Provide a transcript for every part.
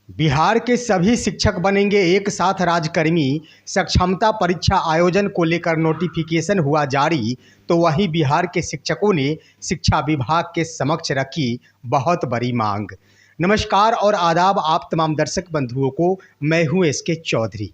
बिहार के सभी शिक्षक बनेंगे एक साथ राजकर्मी। सक्षमता परीक्षा आयोजन को लेकर नोटिफिकेशन हुआ जारी, तो वहीं बिहार के शिक्षकों ने शिक्षा विभाग के समक्ष रखी बहुत बड़ी मांग। नमस्कार और आदाब आप तमाम दर्शक बंधुओं को, मैं हूं एसके चौधरी।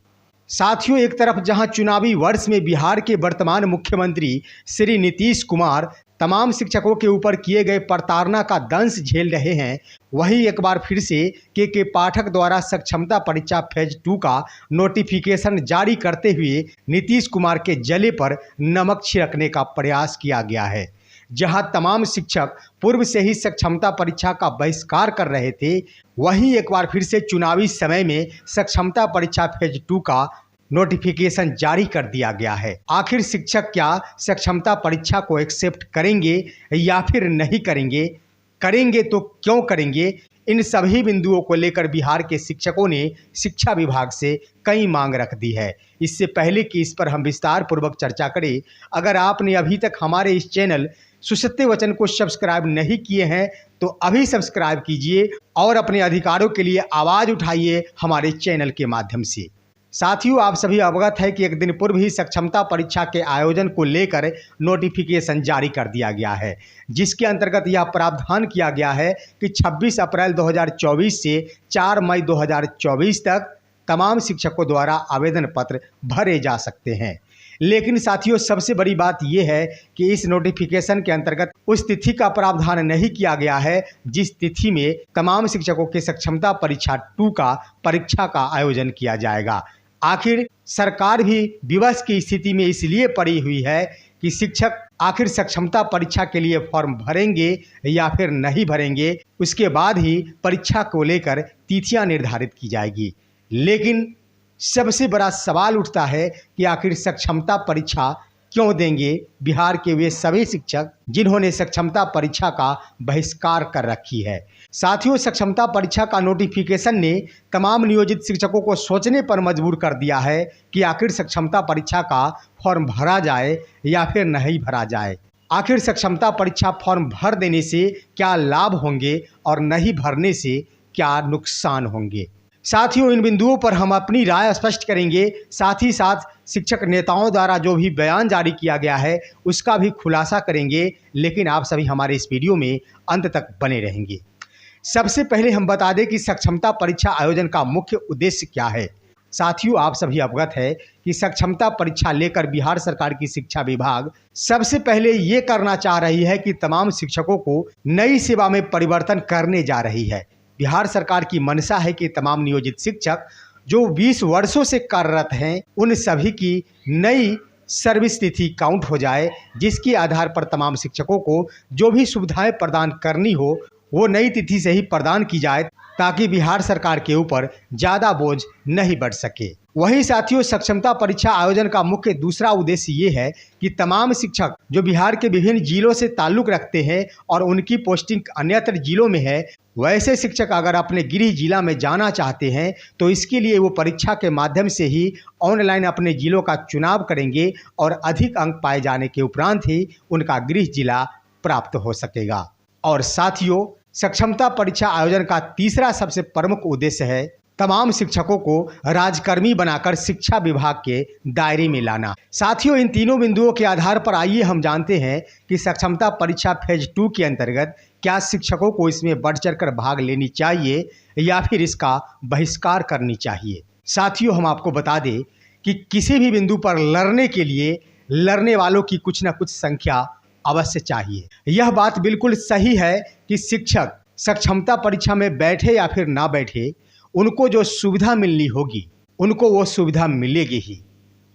साथियों, एक तरफ जहां चुनावी वर्ष में बिहार के वर्तमान मुख्यमंत्री श्री नीतीश कुमार तमाम शिक्षकों के ऊपर किए गए प्रताड़ना का दंश झेल रहे हैं, वहीं एक बार फिर से के पाठक द्वारा सक्षमता परीक्षा फेज 2 का नोटिफिकेशन जारी करते हुए नीतीश कुमार के जले पर नमक छिड़कने का प्रयास किया गया है। जहां तमाम शिक्षक पूर्व से ही सक्षमता परीक्षा का बहिष्कार कर रहे थे, वहीं एक बार फिर से चुनावी समय में सक्षमता परीक्षा फेज 2 का नोटिफिकेशन जारी कर दिया गया है। आखिर शिक्षक क्या सक्षमता परीक्षा को एक्सेप्ट करेंगे या फिर नहीं करेंगे? करेंगे तो क्यों करेंगे? इन सभी बिंदुओं को लेकर बिहार के शिक्षकों ने शिक्षा विभाग से कई मांग रख दी है। इससे पहले कि इस पर हम विस्तार पूर्वक चर्चा करें, अगर आपने अभी तक हमारे इस चैनल सुसत्य वचन को सब्सक्राइब नहीं किए हैं तो अभी सब्सक्राइब कीजिए और अपने अधिकारों के लिए आवाज़ उठाइए हमारे चैनल के माध्यम से। साथियों, आप सभी अवगत है कि एक दिन पूर्व ही सक्षमता परीक्षा के आयोजन को लेकर नोटिफिकेशन जारी कर दिया गया है, जिसके अंतर्गत यह प्रावधान किया गया है कि 26 अप्रैल 2024 से 4 मई 2024 तक तमाम शिक्षकों द्वारा आवेदन पत्र भरे जा सकते हैं। लेकिन साथियों, सबसे बड़ी बात यह है कि इस नोटिफिकेशन के अंतर्गत उस तिथि का प्रावधान नहीं किया गया है जिस तिथि में तमाम शिक्षकों के सक्षमता परीक्षा 2 का परीक्षा का आयोजन किया जाएगा। आखिर सरकार भी विवश की स्थिति में इसलिए पड़ी हुई है कि शिक्षक आखिर सक्षमता परीक्षा के लिए फॉर्म भरेंगे या फिर नहीं भरेंगे, उसके बाद ही परीक्षा को लेकर तिथियां निर्धारित की जाएगी। लेकिन सबसे बड़ा सवाल उठता है कि आखिर सक्षमता परीक्षा क्यों देंगे बिहार के वे सभी शिक्षक जिन्होंने सक्षमता परीक्षा का बहिष्कार कर रखी है। साथियों, सक्षमता परीक्षा का नोटिफिकेशन ने तमाम नियोजित शिक्षकों को सोचने पर मजबूर कर दिया है कि आखिर सक्षमता परीक्षा का फॉर्म भरा जाए या फिर नहीं भरा जाए। आखिर सक्षमता परीक्षा फॉर्म भर देने से क्या लाभ होंगे और नहीं भरने से क्या नुकसान होंगे? साथियों, इन बिंदुओं पर हम अपनी राय स्पष्ट करेंगे। साथ ही साथ शिक्षक नेताओं द्वारा जो भी बयान जारी किया गया है उसका भी खुलासा करेंगे। लेकिन आप सभी हमारे इस वीडियो में अंत तक बने रहेंगे। सबसे पहले हम बता दें कि सक्षमता परीक्षा आयोजन का मुख्य उद्देश्य क्या है। साथियों, आप सभी अवगत है कि सक्षमता परीक्षा लेकर बिहार सरकार की शिक्षा विभाग सबसे पहले ये करना चाह रही है कि तमाम शिक्षकों को नई सेवा में परिवर्तन करने जा रही है। बिहार सरकार की मंशा है कि तमाम नियोजित शिक्षक जो 20 वर्षों से कार्यरत हैं उन सभी की नई सर्विस तिथि काउंट हो जाए, जिसके आधार पर तमाम शिक्षकों को जो भी सुविधाएं प्रदान करनी हो वो नई तिथि से ही प्रदान की जाए, ताकि बिहार सरकार के ऊपर ज़्यादा बोझ नहीं बढ़ सके। वहीं साथियों, सक्षमता परीक्षा आयोजन का मुख्य दूसरा उद्देश्य ये है कि तमाम शिक्षक जो बिहार के विभिन्न जिलों से ताल्लुक़ रखते हैं और उनकी पोस्टिंग अन्यत्र जिलों में है, वैसे शिक्षक अगर अपने गृह जिला में जाना चाहते हैं तो इसके लिए वो परीक्षा के माध्यम से ही ऑनलाइन अपने जिलों का चुनाव करेंगे और अधिक अंक पाए जाने के उपरांत ही उनका गृह जिला प्राप्त हो सकेगा। और साथियों, सक्षमता परीक्षा आयोजन का तीसरा सबसे प्रमुख उद्देश्य है तमाम शिक्षकों को राजकर्मी बनाकर शिक्षा विभाग के दायरे में लाना। साथियों, इन तीनों बिंदुओं के आधार पर आइए हम जानते हैं कि सक्षमता परीक्षा फेज 2 के अंतर्गत क्या शिक्षकों को इसमें बढ़ चढ़कर भाग लेनी चाहिए या फिर इसका बहिष्कार करनी चाहिए। साथियों, हम आपको बता दें कि किसी भी बिंदु पर लड़ने के लिए लड़ने वालों की कुछ न कुछ संख्या अवश्य चाहिए। यह बात बिल्कुल सही है कि शिक्षक सक्षमता परीक्षा में बैठे या फिर ना बैठे, उनको जो सुविधा मिलनी होगी उनको वो सुविधा मिलेगी ही।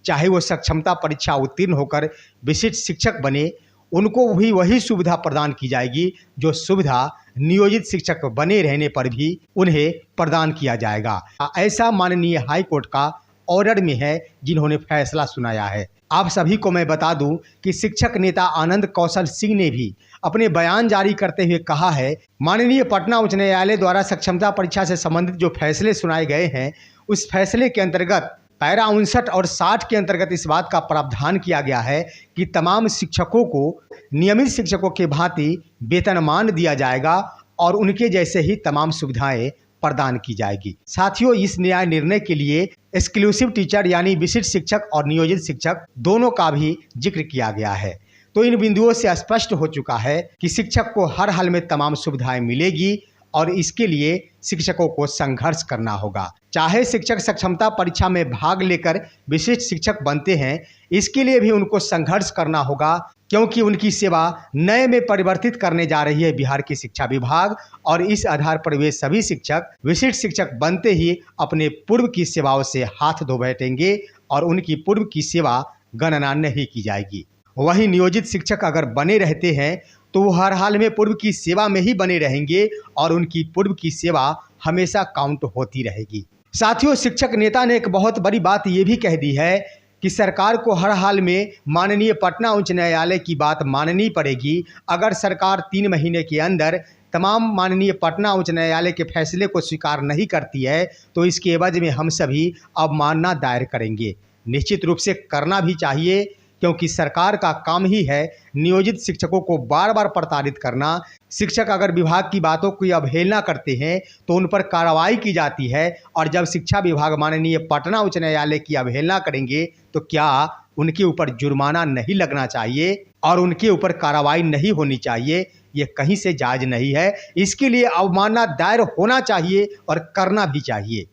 चाहे वो सक्षमता परीक्षा उत्तीर्ण होकर विशिष्ट शिक्षक बने, उनको भी वही सुविधा प्रदान की जाएगी जो सुविधा नियोजित शिक्षक बने रहने पर भी उन्हें प्रदान किया जाएगा। ऐसा माननीय हाई कोर्ट का ऑर्डर में है, जिन्होंने फैसला सुनाया है। आप सभी को मैं बता दूं कि शिक्षक नेता आनंद कौशल सिंह ने भी अपने बयान जारी करते हुए कहा है, माननीय पटना उच्च न्यायालय द्वारा सक्षमता परीक्षा से संबंधित जो फैसले सुनाए गए हैं उस फैसले के अंतर्गत पैरा 59 और 60 के अंतर्गत इस बात का प्रावधान किया गया है कि तमाम शिक्षकों को नियमित शिक्षकों के भांति वेतनमान दिया जाएगा और उनके जैसे ही तमाम सुविधाएं प्रदान की जाएगी। साथियों, इस न्याय निर्णय के लिए एक्सक्लूसिव टीचर यानी विशिष्ट शिक्षक और नियोजित शिक्षक दोनों का भी जिक्र किया गया है। तो इन बिंदुओं से स्पष्ट हो चुका है कि शिक्षक को हर हाल में तमाम सुविधाएं मिलेगी और इसके लिए शिक्षकों को संघर्ष करना होगा। चाहे शिक्षक सक्षमता परीक्षा में भाग लेकर विशिष्ट शिक्षक बनते हैं, इसके लिए भी उनको संघर्ष करना होगा, क्योंकि उनकी सेवा नए में परिवर्तित करने जा रही है बिहार की शिक्षा विभाग। और इस आधार पर वे सभी शिक्षक विशिष्ट शिक्षक बनते ही अपने पूर्व की सेवाओं से हाथ धो बैठेंगे और उनकी पूर्व की सेवा गणना नहीं की जाएगी। वहीं नियोजित शिक्षक अगर बने रहते हैं तो वो हर हाल में पूर्व की सेवा में ही बने रहेंगे और उनकी पूर्व की सेवा हमेशा काउंट होती रहेगी। साथियों, शिक्षक नेता ने एक बहुत बड़ी बात ये भी कह दी है कि सरकार को हर हाल में माननीय पटना उच्च न्यायालय की बात माननी पड़ेगी। अगर सरकार 3 महीने के अंदर तमाम माननीय पटना उच्च न्यायालय के फैसले को स्वीकार नहीं करती है तो इसके एवज में हम सभी अवमानना दायर करेंगे। निश्चित रूप से करना भी चाहिए, क्योंकि सरकार का काम ही है नियोजित शिक्षकों को बार बार प्रताड़ित करना। शिक्षक अगर विभाग की बातों की अवहेलना करते हैं तो उन पर कार्रवाई की जाती है, और जब शिक्षा विभाग माननीय पटना उच्च न्यायालय की अवहेलना करेंगे तो क्या उनके ऊपर जुर्माना नहीं लगना चाहिए और उनके ऊपर कार्रवाई नहीं होनी चाहिए? ये कहीं से जायज नहीं है। इसके लिए अवमानना दायर होना चाहिए और करना भी चाहिए,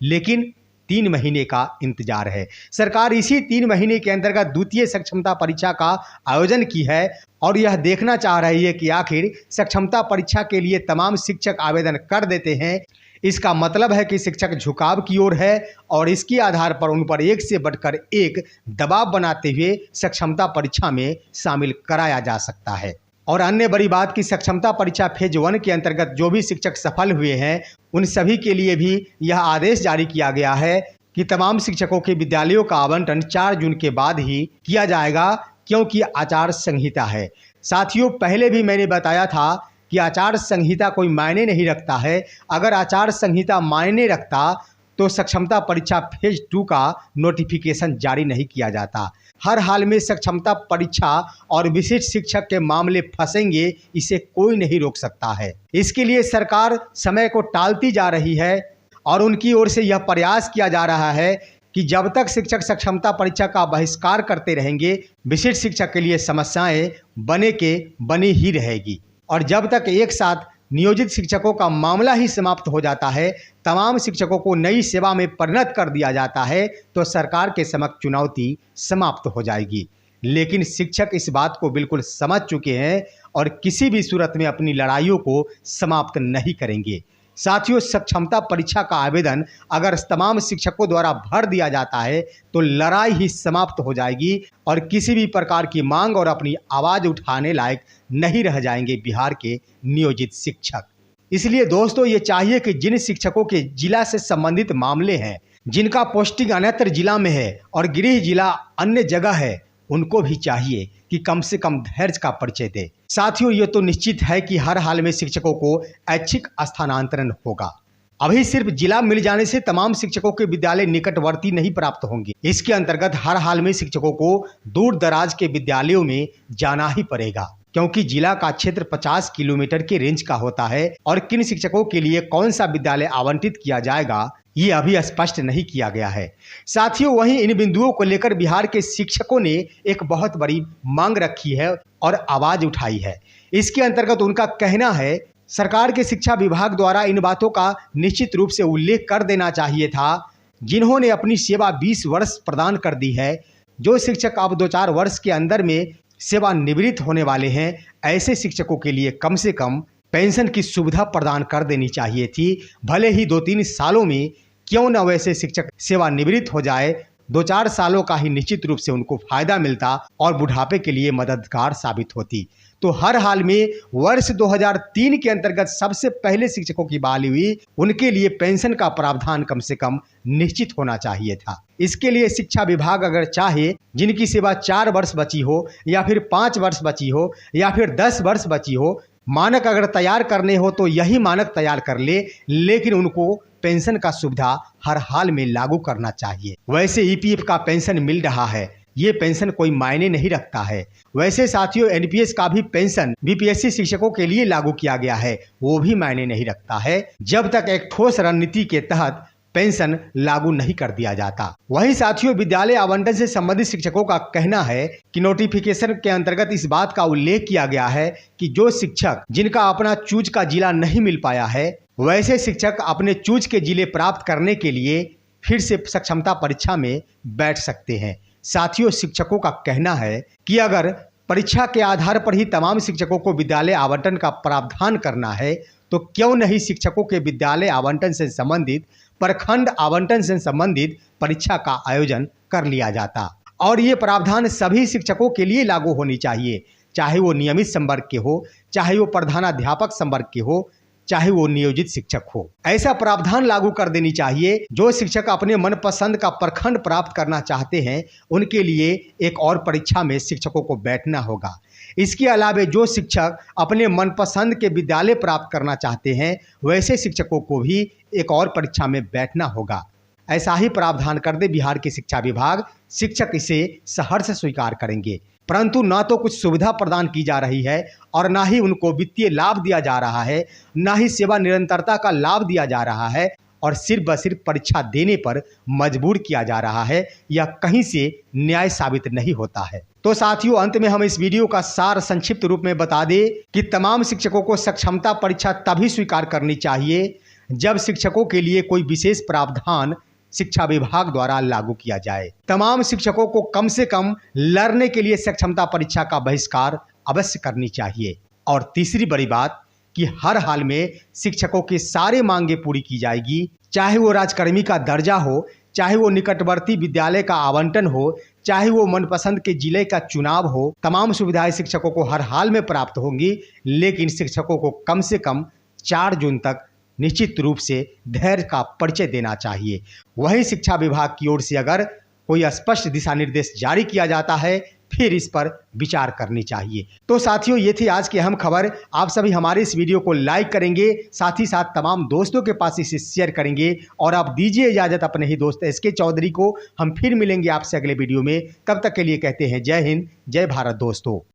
लेकिन 3 महीने का इंतजार है। सरकार इसी 3 महीने के अंतर्गत द्वितीय सक्षमता परीक्षा का आयोजन की है और यह देखना चाह रही है कि आखिर सक्षमता परीक्षा के लिए तमाम शिक्षक आवेदन कर देते हैं। इसका मतलब है कि शिक्षक झुकाव की ओर है और इसके आधार पर उन पर एक से बढ़कर एक दबाव बनाते हुए सक्षमता परीक्षा में शामिल कराया जा सकता है। और अन्य बड़ी बात कि सक्षमता परीक्षा फेज 1 के अंतर्गत जो भी शिक्षक सफल हुए हैं उन सभी के लिए भी यह आदेश जारी किया गया है कि तमाम शिक्षकों के विद्यालयों का आवंटन 4 जून के बाद ही किया जाएगा, क्योंकि आचार संहिता है। साथियों, पहले भी मैंने बताया था कि आचार संहिता कोई मायने नहीं रखता है। अगर आचार संहिता मायने रखता तो सक्षमता परीक्षा फेज 2 का नोटिफिकेशन जारी नहीं किया जाता। हर हाल में सक्षमता परीक्षा और विशिष्ट शिक्षक के मामले फंसेंगे, इसे कोई नहीं रोक सकता है। इसके लिए सरकार समय को टालती जा रही है और उनकी ओर से यह प्रयास किया जा रहा है कि जब तक शिक्षक सक्षमता परीक्षा का बहिष्कार करते रहेंगे, विशिष्ट शिक्षक के लिए समस्याएं बनी ही रहेगी। और जब तक एक साथ नियोजित शिक्षकों का मामला ही समाप्त हो जाता है, तमाम शिक्षकों को नई सेवा में परिणत कर दिया जाता है, तो सरकार के समक्ष चुनौती समाप्त हो जाएगी। लेकिन शिक्षक इस बात को बिल्कुल समझ चुके हैं और किसी भी सूरत में अपनी लड़ाइयों को समाप्त नहीं करेंगे। साथियों, सक्षमता परीक्षा का आवेदन अगर तमाम शिक्षकों द्वारा भर दिया जाता है तो लड़ाई ही समाप्त हो जाएगी और किसी भी प्रकार की मांग और अपनी आवाज़ उठाने लायक नहीं रह जाएंगे बिहार के नियोजित शिक्षक। इसलिए दोस्तों, ये चाहिए कि जिन शिक्षकों के जिला से संबंधित मामले हैं, जिनका पोस्टिंग अन्यत्र जिला में है और गृह जिला अन्य जगह है, उनको भी चाहिए कि कम से कम धैर्य का परिचय दे। साथियों, ये तो निश्चित है कि हर हाल में शिक्षकों को ऐच्छिक स्थानांतरण होगा। अभी सिर्फ जिला मिल जाने से तमाम शिक्षकों के विद्यालय निकटवर्ती नहीं प्राप्त होंगे। इसके अंतर्गत हर हाल में शिक्षकों को दूर दराज के विद्यालयों में जाना ही पड़ेगा, क्योंकि जिला का क्षेत्र 50 किलोमीटर के रेंज का होता है और किन शिक्षकों के लिए कौन सा विद्यालय आवंटित किया जाएगा ये अभी स्पष्ट नहीं किया गया है। साथियों, वहीं इन बिंदुओं को लेकर बिहार के शिक्षकों ने एक बहुत बड़ी मांग रखी है और आवाज उठाई है। इसके अंतर्गत उनका कहना है, सरकार के शिक्षा विभाग द्वारा इन बातों का निश्चित रूप से उल्लेख कर देना चाहिए था। जिन्होंने अपनी सेवा 20 वर्ष प्रदान कर दी है, जो शिक्षक अब 2-4 वर्ष के अंदर में सेवानिवृत्त होने वाले हैं, ऐसे शिक्षकों के लिए कम से कम पेंशन की सुविधा प्रदान कर देनी चाहिए थी। भले ही 2-3 सालों में क्यों न वैसे शिक्षक सेवानिवृत्त हो जाए, 2-4 सालों का ही निश्चित रूप से उनको फायदा मिलता और बुढ़ापे के लिए मददगार साबित होती। तो हर हाल में वर्ष 2003 के अंतर्गत सबसे पहले शिक्षकों की बहाली हुई, उनके लिए पेंशन का प्रावधान कम से कम निश्चित होना चाहिए था। इसके लिए शिक्षा विभाग अगर चाहे, जिनकी सेवा 4 वर्ष बची हो या फिर 5 वर्ष बची हो या फिर 10 वर्ष बची हो, मानक अगर तैयार करने हो तो यही मानक तैयार कर ले, लेकिन उनको पेंशन का सुविधा हर हाल में लागू करना चाहिए। वैसे ईपीएफ का पेंशन मिल रहा है, ये पेंशन कोई मायने नहीं रखता है। वैसे साथियों, एनपीएस का भी पेंशन बीपीएससी शिक्षकों के लिए लागू किया गया है, वो भी मायने नहीं रखता है जब तक एक ठोस रणनीति के तहत पेंशन लागू नहीं कर दिया जाता। वहीं साथियों, विद्यालय आवंटन से संबंधित शिक्षकों का कहना है कि नोटिफिकेशन के अंतर्गत इस बात का उल्लेख किया गया है कि जो शिक्षक जिनका अपना चूज का जिला नहीं मिल पाया है, वैसे शिक्षक अपने चूज के जिले प्राप्त करने के लिए फिर से सक्षमता परीक्षा में बैठ सकते हैं। साथियों, शिक्षकों का कहना है कि अगर परीक्षा के आधार पर ही तमाम शिक्षकों को विद्यालय आवंटन का प्रावधान करना है तो क्यों नहीं शिक्षकों के विद्यालय आवंटन से संबंधित, प्रखंड आवंटन से संबंधित परीक्षा का आयोजन कर लिया जाता। और ये प्रावधान सभी शिक्षकों के लिए लागू होनी चाहिए, चाहे वो नियमित संवर्ग के हो, चाहे वो प्रधानाध्यापक संवर्ग के हो, चाहे वो नियोजित शिक्षक हो। ऐसा प्रावधान लागू कर देनी चाहिए। जो शिक्षक अपने मनपसंद का प्रखंड प्राप्त करना चाहते हैं, उनके लिए एक और परीक्षा में शिक्षकों को बैठना होगा। इसके अलावा जो शिक्षक अपने मनपसंद के विद्यालय प्राप्त करना चाहते हैं, वैसे शिक्षकों को भी एक और परीक्षा में बैठना होगा। ऐसा ही प्रावधान कर दे बिहार की शिक्षा विभाग, शिक्षक इसे सहर्ष स्वीकार करेंगे। परंतु ना तो कुछ सुविधा प्रदान की जा रही है और ना ही उनको वित्तीय लाभ दिया जा रहा है, ना ही सेवा निरंतरता का लाभ दिया जा रहा है, और सिर्फ ब सिर्फ परीक्षा देने पर मजबूर किया जा रहा है। यह कहीं से न्याय साबित नहीं होता है। तो साथियों, अंत में हम इस वीडियो का सार संक्षिप्त रूप में बता दें कि तमाम शिक्षकों को सक्षमता परीक्षा तभी स्वीकार करनी चाहिए जब शिक्षकों के लिए कोई विशेष प्रावधान शिक्षा विभाग द्वारा लागू किया जाए। तमाम शिक्षकों को कम से कम लड़ने के लिए सक्षमता परीक्षा का बहिष्कार अवश्य करनी चाहिए। और तीसरी बड़ी बात कि हर हाल में शिक्षकों की सारे मांगे पूरी की जाएगी, चाहे वो राजकर्मी का दर्जा हो, चाहे वो निकटवर्ती विद्यालय का आवंटन हो, चाहे वो मनपसंद के जिले का चुनाव हो। तमाम सुविधाएं शिक्षकों को हर हाल में प्राप्त होंगी, लेकिन शिक्षकों को कम से कम 4 जून तक निश्चित रूप से धैर्य का परिचय देना चाहिए। वहीं शिक्षा विभाग की ओर से अगर कोई स्पष्ट दिशा निर्देश जारी किया जाता है, फिर इस पर विचार करनी चाहिए। तो साथियों, ये थी आज की अहम खबर। आप सभी हमारे इस वीडियो को लाइक करेंगे, साथ ही साथ तमाम दोस्तों के पास इसे शेयर करेंगे। और आप दीजिए इजाजत अपने ही दोस्त SK चौधरी को। हम फिर मिलेंगे आपसे अगले वीडियो में। तब तक के लिए कहते हैं जय हिंद, जय भारत दोस्तों।